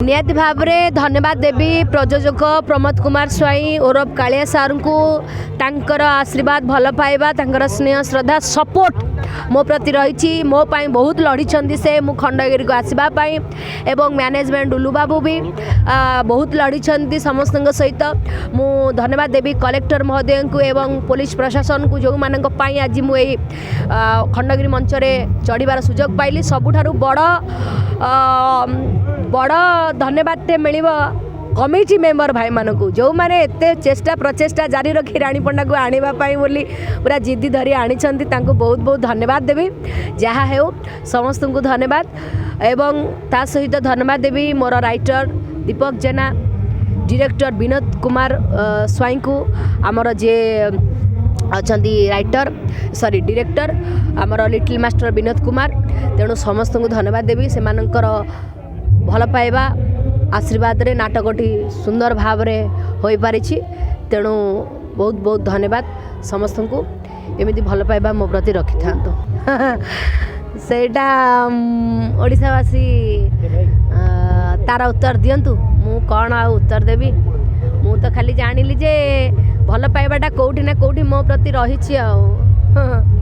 निहाती भाव में धन्यवाद देवी प्रयोजक प्रमोद कुमार स्वाई ओरफ कालिया सार को तांकर आशीर्वाद भल पाइबा तांकर स्नेह श्रद्धा सपोर्ट मो प्रति रही मो पाई बहुत लड़ी से मु खंडगिरी को आसवाई एवं मैनेजमेंट डुलू बाबू भी बहुत लड़ी समस्त सहित मु धन्यवाद देवी कलेक्टर महोदय को एवं पुलिस प्रशासन को जो मान आज मुझे खंडगिरी मंच में चढ़ार सुजोग पाइली सबुठारु बड़ धन्यवाद मिल कमिटी मेंबर भाई मान को जो मैंने एते चेष्टा प्रचेष्टा जारी रखी रानी पंडा को आने बोली पूरा जिद्दी धरी आनी बहुत बहुत धन्यवाद देवी जहाँ हो समस्त को धन्यवाद एवं ता सहित धन्यवाद देवी मोर राइटर दीपक जेना डायरेक्टर विनोद कुमार स्वाई को आमर जे अच्छा राइटर सॉरी डायरेक्टर आमर लिटिल मास्टर विनोद कुमार तेणु समस्त को धन्यवाद देवी से भल पाइबा आशीर्वाद रे नाटकटी सुंदर भाव रे होई पारिछि तेणु बहुत बहुत धन्यवाद समस्त को एमती भल पाइबा मो प्रति रखि थांतो सेटा ओडिसावासी तार उत्तर दियंतु मु कौन आ उत्तर देवी मु तो खाली जानिली जे भल पाइबाटा कोठी ना कोठी मो प्रति रहिछि आ